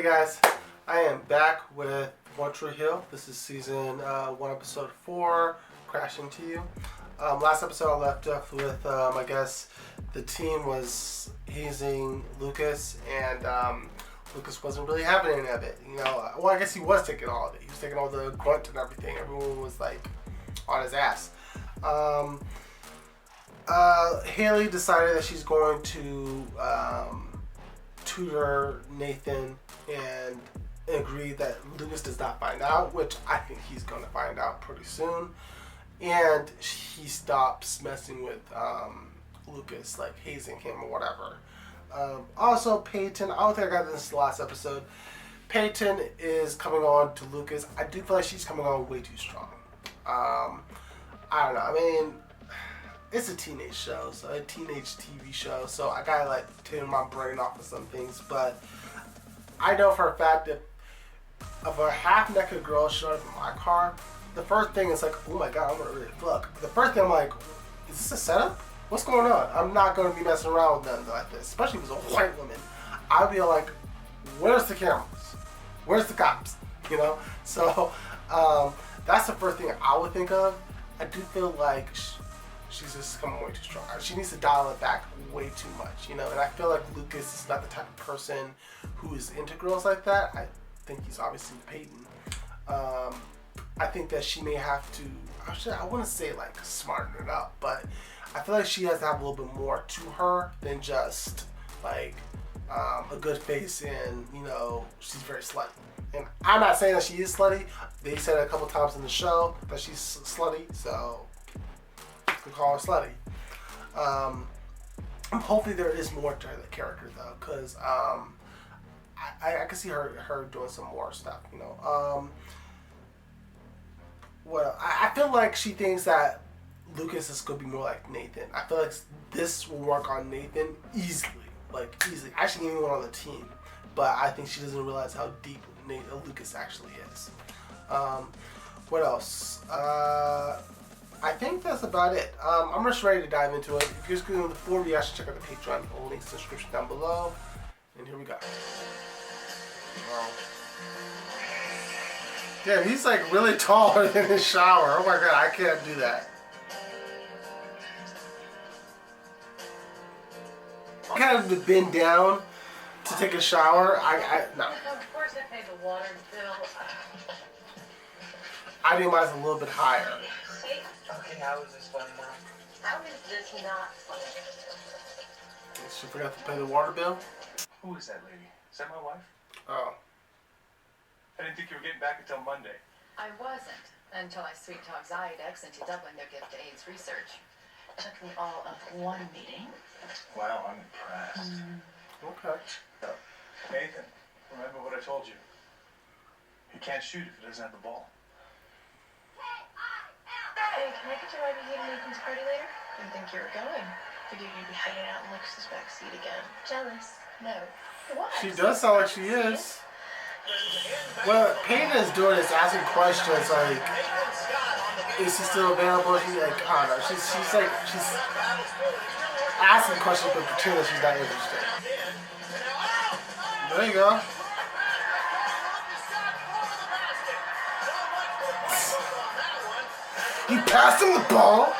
Hey guys, I am back with One True Hill. This is season 1, episode 4, Crash Into You. Last episode I left off with, I guess, the team was hazing Lucas, and Lucas wasn't really having any of it. You know, well, I guess he was taking all of it. He was taking all the grunt and everything. Everyone was like on his ass. Haley decided that she's going to tutor Nathan and agree that Lucas does not find out, which I think he's going to find out pretty soon. And he stops messing with Lucas, like hazing him or whatever. Also, Peyton, I don't think I got this last episode. Peyton is coming on to Lucas. I do feel like she's coming on way too strong. I don't know. I mean, it's a teenage show, so a teenage TV show, so I gotta like turn my brain off of some things. But I know for a fact that if a half-naked girl showed up in my car, the first thing is like, oh my god, I'm gonna really fuck. The first thing I'm like, is this a setup? What's going on? I'm not gonna be messing around with them like this, especially if it's a white woman. I'd be like, where's the cameras? Where's the cops? You know? So that's the first thing I would think of. I do feel like she's just coming way too strong. She needs to dial it back way too much, you know? And I feel like Lucas is not the type of person who is into girls like that. I think he's obviously Peyton. I think that she may have to, I wouldn't say like smarten it up, but I feel like she has to have a little bit more to her than just like a good face and, you know, she's very slutty. And I'm not saying that she is slutty. They said it a couple times in the show that she's slutty, so you can call her slutty. Hopefully there is more to the character though, because I can see her doing some more stuff, you know. Well, I feel like she thinks that Lucas is going to be more like Nathan. I feel like this will work on Nathan easily. Like, easily. Actually, anyone on the team. But I think she doesn't realize how deep Lucas actually is. What else? I think that's about it. I'm just ready to dive into it. If you're just going before we actually check out the Patreon, the links in the description down below. And here we go. Wow. Damn, he's like really taller in his shower. Oh my god, I can't do that. I kind of to bend down to take a shower. No. Of course I paid the water bill. I think mine's a little bit higher. Okay, how is this funny now? How is this not funny? She forgot to pay the water bill? Who is that lady? Is that my wife? Oh. I didn't think you were getting back until Monday. I wasn't until I sweet talked Zydex into doubling their gift to AIDS research. It took me all of one meeting. Wow, I'm impressed. Okay. So, Nathan, remember what I told you. He can't shoot if he doesn't have the ball. Hey, can I get you ride with Nathan's party later? Didn't think you were going. Figured you'd be hanging out in Lucas's backseat again. Jealous? No. What? She does sound like she is. What Peyton is doing is asking questions like, is he still available? She's like, I don't know. She's asking questions but pretending she's not interested. There you go. He passed him the ball.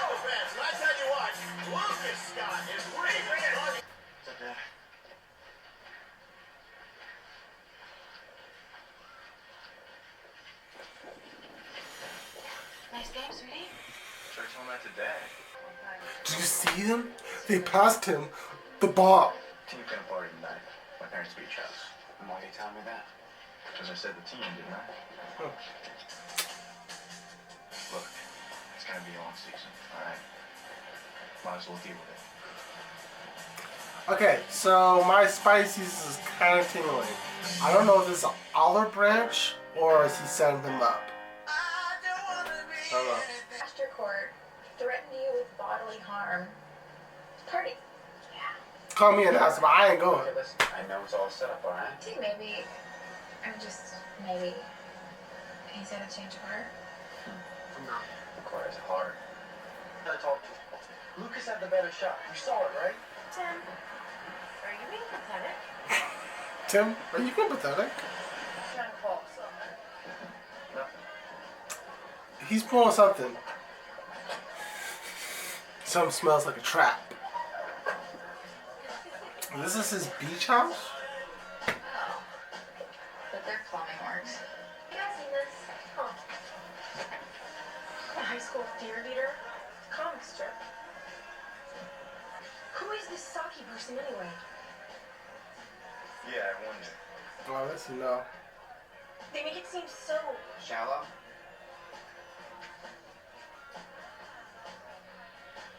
Nice game, sweetie. Should I tell him that today? Did you see them? They passed him the ball. Team gonna party tonight. My parents' beach house. And why are you telling me that? Because I said the team, didn't I? Huh. Look, it's gonna be on season, alright? Might as well deal with it. Okay, so my spices is kind of tingling. I don't know if it's an olive branch or is he setting them up. I don't know. Master Court threatened you with bodily harm. Party. Yeah. Call me and ask him. I ain't going. Okay, listen, I know it's all set up, alright? I think maybe he's had a change of heart. No. Requires hard. I talked to him. Lucas had the better shot. You saw it, right? Tim, are you being pathetic? Tim, are you being pathetic? He's pulling something. Something smells like a trap. This is his beach house? Oh. But their plumbing works. You guys seen this? Oh. A high school theater leader? Comic strip. Who is this Saki person anyway? Yeah, I wonder. Oh, let's see now. They make it seem so... Shallow?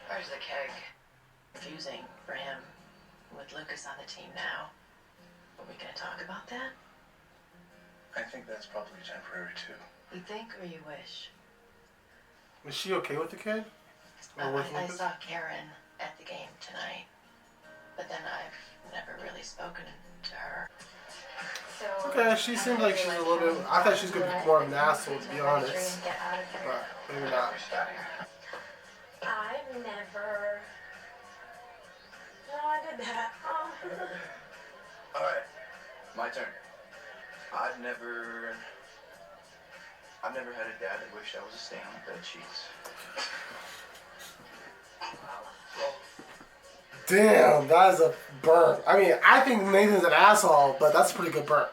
Where's the keg? Confusing for him. With Lucas on the team now. Are we gonna talk about that? I think that's probably temporary too. You think or you wish? Is she okay with the kid? I saw Karen at the game tonight. But then I've never really spoken to her. So, okay, she seems like she's a little bit... I thought she was going to be more of an asshole, to be honest. But maybe not. I've never... No, I did that. Oh. Alright, my turn. I've never had a dad that wished I was a stain on bed sheets. Damn, that is a burn. I mean, I think Nathan's an asshole, but that's a pretty good burn.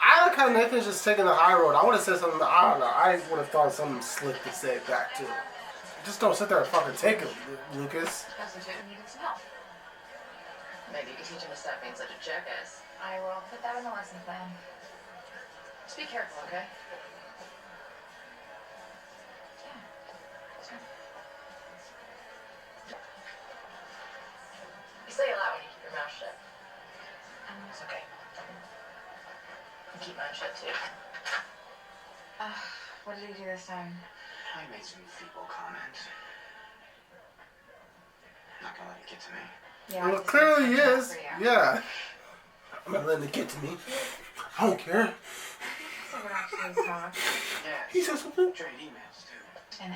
I like how Nathan's just taking the high road. I would have said something, I don't know. I would have thought something slick to say back to him. Just don't sit there and fucking take it, Lucas. Needed some help. Maybe you could teach him to stop being such a jackass. I will put that in the lesson plan. Just be careful, okay? Yeah. Sure. You say a lot when you keep your mouth shut. It's okay. I keep mine shut too. What did he do this time? I made some feeble comment. Not gonna let it get to me. Yeah, Well, clearly he is. Yeah. I'm not letting it get to me. I don't care. So we're actually talk. Yeah. He said something. Trade emails too. And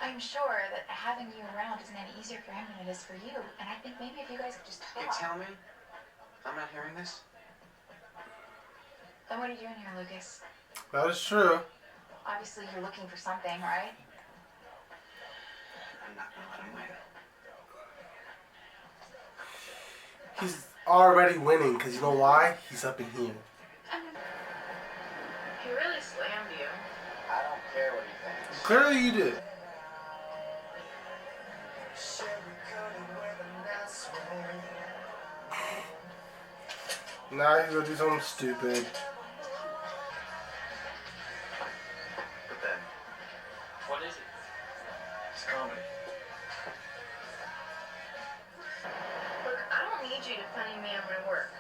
I'm sure that having you around isn't any easier for him than it is for you. And I think maybe if you guys could just talk. You tell me? I'm not hearing this? Then what are you doing here, Lucas? That is true. Obviously you're looking for something, right? I'm not gonna let him win. He's already winning, because you know why? He's up in here. He really slammed you. I don't care what he thinks. Clearly you did. Now he's gonna do something stupid. But then, what is it? It's comedy. Look, I don't need you to funny man my work.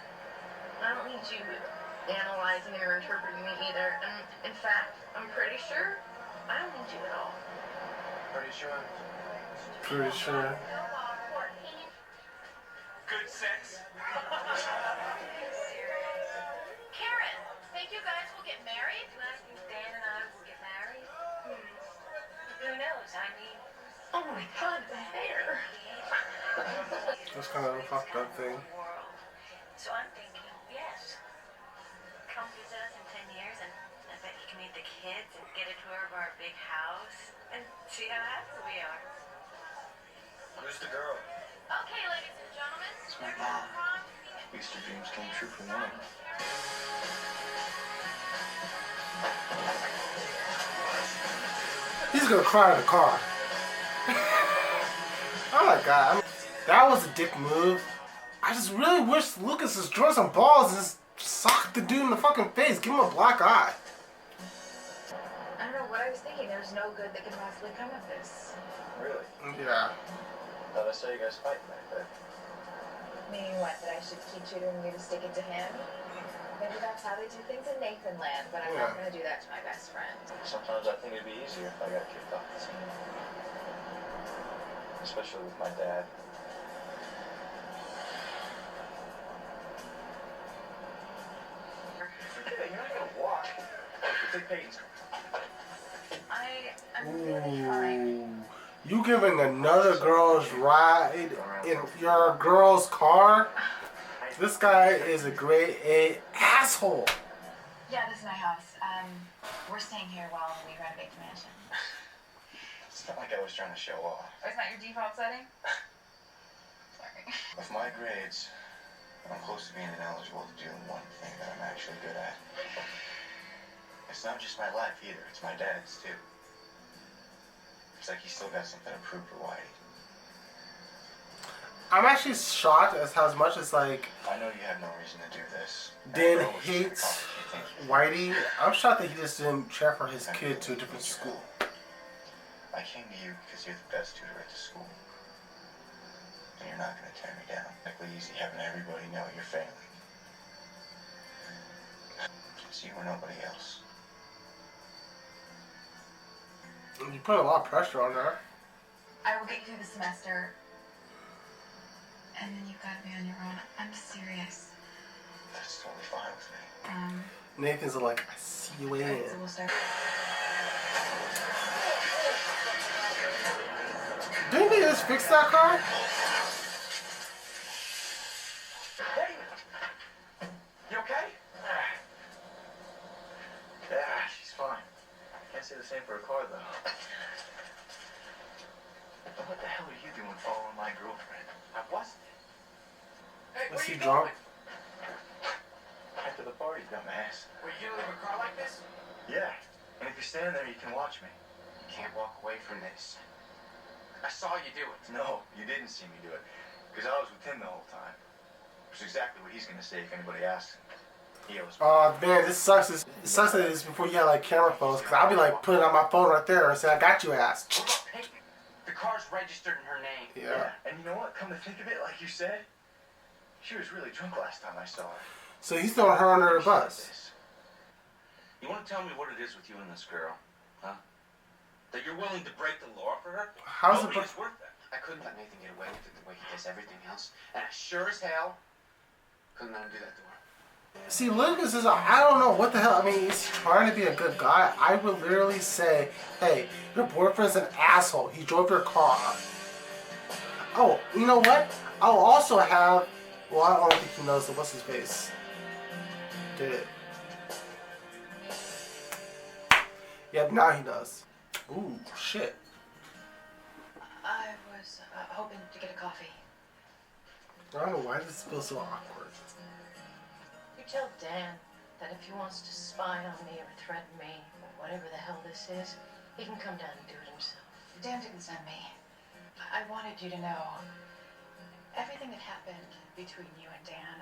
I don't need you analyzing or interpreting me either. And in fact, I'm pretty sure I don't need you at all. Pretty sure? Pretty sure. Good sex? Karen, think you guys will get married? I think Dan and I will get married. Who knows? I mean... Oh my god, the hair! That's kind of a fucked up thing. So I'm thinking, yes. Come visit us in 10 years and I bet you can meet the kids and get a tour of our big house and see how happy we are. Who's the girl? Okay, ladies and gentlemen. It's my mom. At least her dreams came true for one of them. He's gonna cry in the car. Oh my god. I mean, that was a dick move. I just really wish Lucas was drawing some balls and just socked the dude in the fucking face. Give him a black eye. I don't know what I was thinking. There's no good that can possibly come of this. Really? Yeah. Thought I saw you guys fighting back there. Meaning what? That I should keep tutoring you to stick it to him? Maybe that's how they do things in Nathan Land, but I'm not going to do that to my best friend. Sometimes I think it'd be easier if I got kicked off the team. Especially with my dad. Hey, you're not gonna walk. You think Peyton's I'm really trying. Ooh. You giving another girl's ride in your girl's car? This guy is a grade A asshole. Yeah, this is my house. We're staying here while we renovate the mansion. It's not like I was trying to show off. Oh, it's not your default setting? Sorry. With my grades, I'm close to being ineligible to do one thing that I'm actually good at. It's not just my life either, it's my dad's too. It's like he's still got something to prove to Whitey. I'm actually shocked as much as like I know you have no reason to do this. Dan hates Whitey. I'm shocked that he just didn't transfer his kid to a different school. I came to you because you're the best tutor at the school. And you're not going to tear me down. Like easy having everybody know you're failing. So you were nobody else. You put a lot of pressure on her. I will get you through the semester. And then you've got to be on your own. I'm serious. That's totally fine with me. Nathan's like, I see you in. Okay, so we'll start. Didn't they just fix that car? Hey! You okay? Yeah, she's fine. Can't say the same for a car, though. What the hell are you doing following my girlfriend? I wasn't. Hey, Was where he you drunk? going? After the party, dumbass. Were you gonna leave a car like this? Yeah. And if you stand there, you can watch me. You can't walk away from this. I saw you do it. No, you didn't see me do it. Because I was with him the whole time. Which is exactly what he's going to say if anybody asks him. He owes me. Oh man, this sucks. It sucks that it's before you had like camera phones. Cause I'll be like putting on my phone right there and say, I got you, ass. What about Peyton? The car's registered in her name. Yeah. And you know what? Come to think of it, like you said, she was really drunk last time I saw her. So he's throwing her under the bus. You want to tell me what it is with you and this girl, huh? That you're willing to break the law for her? How's it? Nobody is worth that. I couldn't let Nathan get away with it the way he does everything else, and I sure as hell couldn't let him do that to her. See, Lucas is, I don't know what the hell. I mean, he's trying to be a good guy. I would literally say, hey, your boyfriend's an asshole. He drove your car. Oh, you know what? I'll also have, well, I don't think he knows the what's his face. Did it. Yep, now he does. Ooh, shit. I was hoping to get a coffee. I don't know why this feels so awkward. You tell Dan that if he wants to spy on me or threaten me, or whatever the hell this is, he can come down and do it himself. Dan didn't send me. I wanted you to know everything that happened between you and Dan.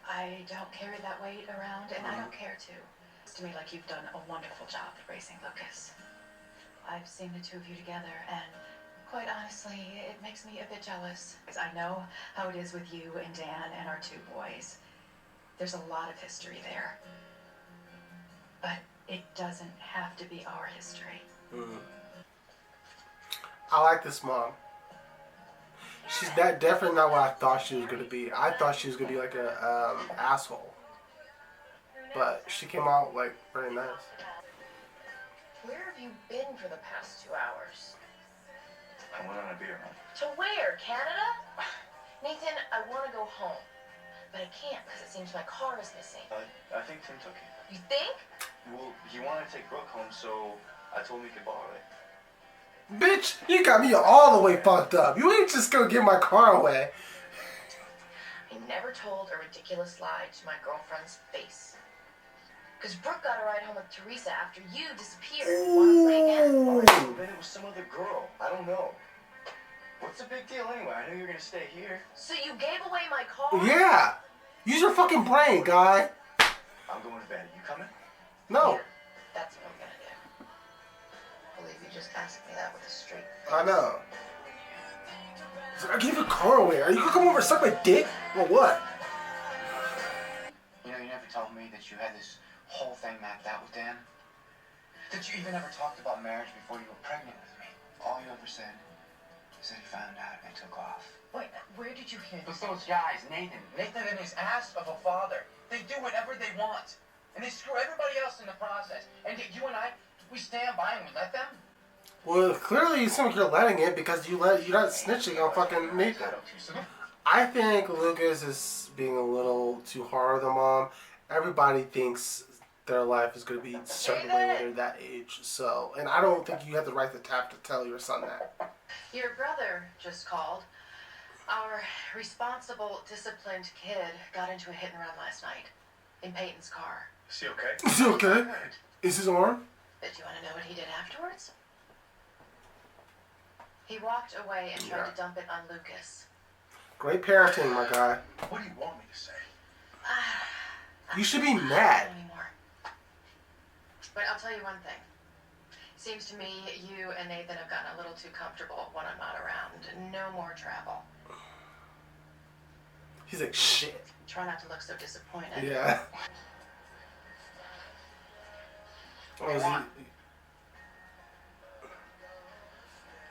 I don't carry that weight around, and I don't care to. It's to me like you've done a wonderful job at raising Lucas. I've seen the two of you together, and quite honestly, it makes me a bit jealous. I know how it is with you and Dan and our two boys. There's a lot of history there. But it doesn't have to be our history. I like this mom. She's definitely not what I thought she was going to be. I thought she was going to be like a asshole. But she came out like very nice. Where have you been for the past 2 hours? I went on a beer run. To where? Canada? Nathan, I want to go home. But I can't because it seems my car is missing. I think Tim took it. You think? Well, he wanted to take Brooke home, so I told him he could borrow it. Bitch, you got me all the way fucked up. You ain't just gonna give my car away. I never told a ridiculous lie to my girlfriend's face. Because Brooke got a ride home with Teresa after you disappeared. Want to play again? Alright, so then it was some other girl. I don't know. What's the big deal anyway? I knew you were gonna stay here. So you gave away my car? Yeah. Use your fucking brain, guy. I'm going to bed. You coming? No. Yeah, that's what I'm going to do. I believe you just asked me that with a straight face. I know. So I gave your car away. Are you gonna come over and suck my dick? Or what? You know, you never told me that you had this whole thing mapped out with Dan. That you even ever talked about marriage before you were pregnant with me. All you ever said is that he found out and took off. Wait, where did you hear It's this? those guys, Nathan and his ass of a father. They do whatever they want. And they screw everybody else in the process. And yet you and I, we stand by and we let them? Well, clearly you seem like you're letting it because you're not snitching on fucking Nathan. I think Lucas is being a little too hard on the mom. Everybody thinks their life is going to be a certain way when they're that age. So, and I don't think you have the right to have to tell your son that. Your brother just called. Our responsible, disciplined kid got into a hit and run last night in Peyton's car. Is he okay? Is he okay? Is his arm? But do you want to know what he did afterwards? He walked away and tried to dump it on Lucas. Great parenting, my guy. What do you want me to say? You should be I don't mad. know anymore. But I'll tell you one thing. Seems to me you and Nathan have gotten a little too comfortable when I'm not around. No more travel. He's like, shit. Try not to look so disappointed. Yeah. Oh, is he?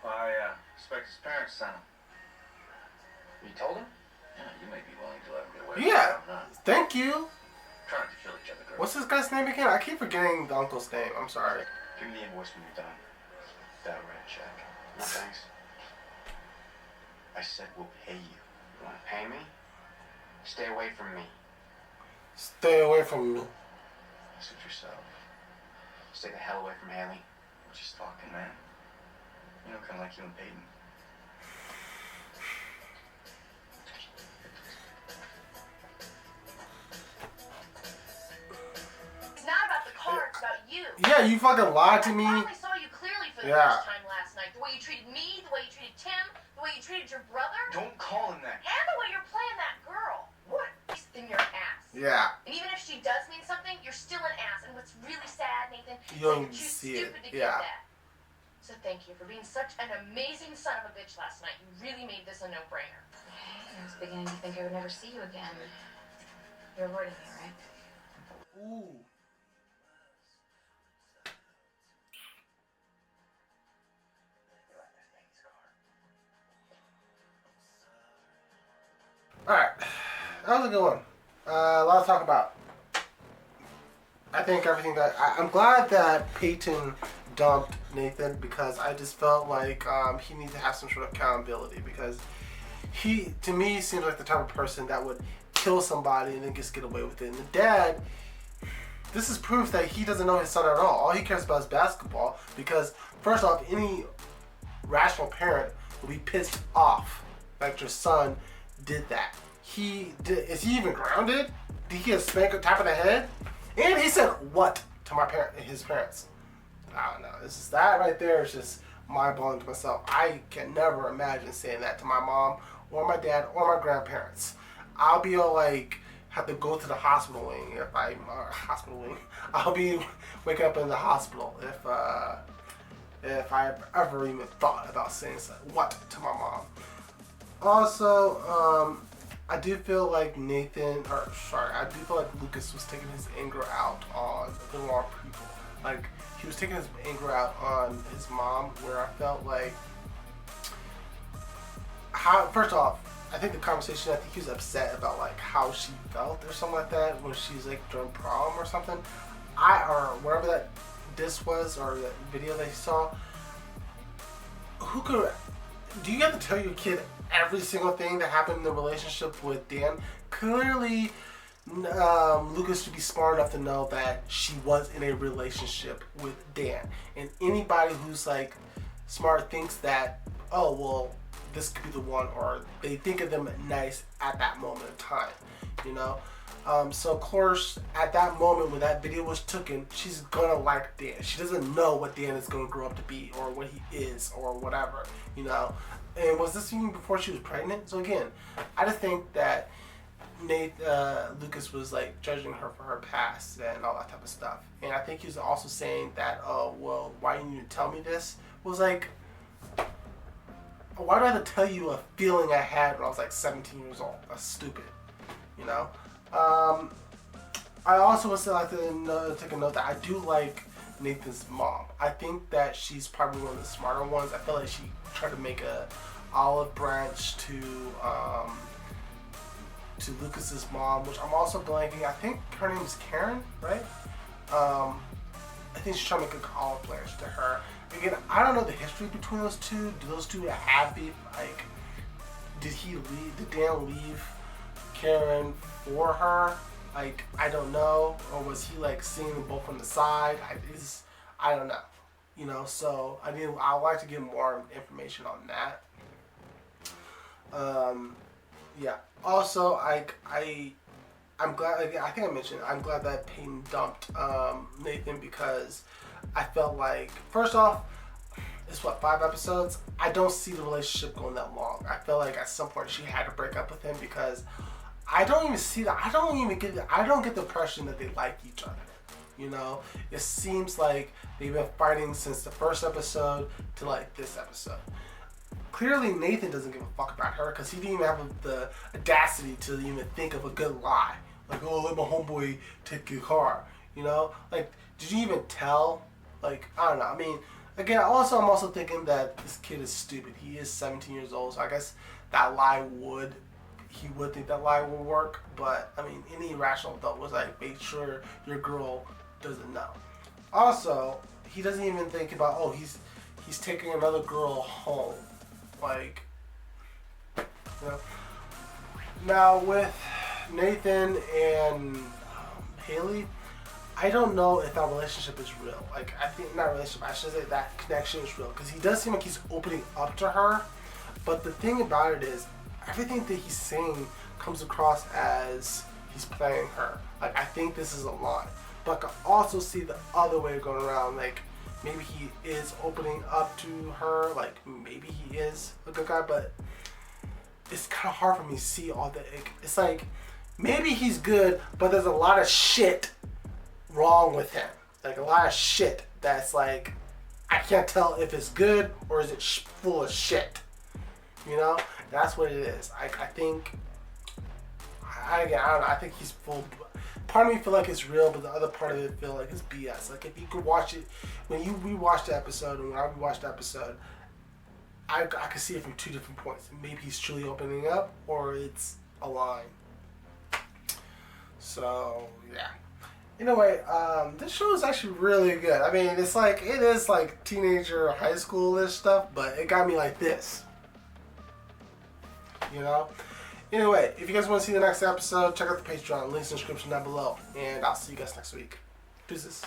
Well, I expect his parents sent him. You told him? Yeah, you may be willing to let him get away Yeah. with it. I'm not. Thank you. Trying to kill each other, girl. What's this guy's name again? I keep forgetting the uncle's name. I'm sorry. Give me the invoice when you're done. That'll write a check. No thanks. I said we'll pay you. You want to pay me? Stay away from me. Stay away from me. Suit yourself. Stay the hell away from Haley. We're just talking, man. You know, kind of like you and Peyton. It's not about the car, it's about you. Yeah, you fucking lied to me. I finally saw you clearly for the Yeah. first time last night. The way you treated me, the way you treated Tim, the way you treated your brother, Don't call him that. and the way you're playing that girl. What? She's in your ass. Yeah. And even if she does mean something, you're still an ass. And what's really sad, Nathan, You is don't that even you're too see it. stupid to Yeah. get that. So thank you for being such an amazing son of a bitch last night. You really made this a no-brainer. I was beginning to think I would never see you again. You're avoiding me, right? Ooh. Alright. That was a good one. A lot to talk about. I think everything that... I'm glad that Peyton dumped Nathan because I just felt like he needs to have some sort of accountability because he, to me, seems like the type of person that would kill somebody and then just get away with it. And the dad, this is proof that he doesn't know his son at all. All he cares about is basketball because, first off, any rational parent will be pissed off that your son did that. Is he even grounded? Did he get spanked on top of the head? And he said what to his parents? I don't know. That right there is just mind-blowing to myself. I can never imagine saying that to my mom or my dad or my grandparents. I'll be all like, have to go to the hospital wing I'll be waking up in the hospital if I ever even thought about saying what to my mom. Also, I do feel like I do feel like Lucas was taking his anger out on the wrong people. Like, he was taking his anger out on his mom, where I felt like, first off, I think the conversation, I think he was upset about like how she felt or something like that when she's like during prom or something. Or whatever that disc was or that video that he saw. Do you have to tell your kid every single thing that happened in the relationship with Dan? Clearly, Lucas should be smart enough to know that she was in a relationship with Dan. And anybody who's like smart thinks that, oh, well, this could be the one, or they think of them nice at that moment in time, you know? So of course, at that moment when that video was taken, she's gonna like Dan. She doesn't know what Dan is gonna grow up to be, or what he is, or whatever, you know? And was this even before she was pregnant? So again, I just think that Lucas was like judging her for her past and all that type of stuff. And I think he was also saying that, oh, well, why didn't you tell me this? Was like, why do I have to tell you a feeling I had when I was like 17 years old? That's stupid, you know? I also would like to take a note that I do like Nathan's mom. I think that she's probably one of the smarter ones. I feel like she tried to make a olive branch to Lucas's mom, which I'm also blanking. I think her name is Karen, right? I think she's trying to make a olive branch to her. Again, I don't know the history between those two. Do those two have beef? Like, did Dan leave Karen for her? Like, I don't know, or was he like seeing them both from the side? I don't know. You know, so I'd like to get more information on that. Yeah. Also, I'm glad. Like, I think I mentioned. I'm glad that Peyton dumped Nathan because I felt like, first off, it's what, 5 episodes. I don't see the relationship going that long. I feel like at some point she had to break up with him because I don't even see that. I don't get the impression that they like each other. You know, it seems like they've been fighting since the first episode to like this episode. Clearly, Nathan doesn't give a fuck about her because he didn't even have the audacity to even think of a good lie. Like, oh, let my homeboy take your car. You know, like, did you even tell? Like, I don't know. I mean, again, I'm also thinking that this kid is stupid. He is 17 years old, so I guess that lie would think that lie would work. But I mean, any rational adult was like, make sure your girl doesn't know. Also, he doesn't even think about, oh, he's taking another girl home. Like, you know. Now with Nathan and Haley, I don't know if that relationship is real. Like, I think not relationship. I should say that connection is real because he does seem like he's opening up to her. But the thing about it is, everything that he's saying comes across as he's playing her. Like, I think this is a lie. But I can also see the other way going around. Like, maybe he is opening up to her. Like, maybe he is a good guy. But it's kind of hard for me to see all that. It's like, maybe he's good, but there's a lot of shit wrong with him. Like, a lot of shit that's like, I can't tell if it's good or is it full of shit. You know? That's what it is. I think, I don't know. I think he's full. Part of me feel like it's real, but the other part of it feel like it's BS. Like, if you could watch it, when you rewatch the episode and when I rewatched the episode, I could see it from two different points. Maybe he's truly opening up, or it's a lie. So yeah. Anyway, this show is actually really good. I mean, it is like teenager, high schoolish stuff, but it got me like this. You know? Anyway, if you guys want to see the next episode, check out the Patreon. Links in the description down below. And I'll see you guys next week. Deuces.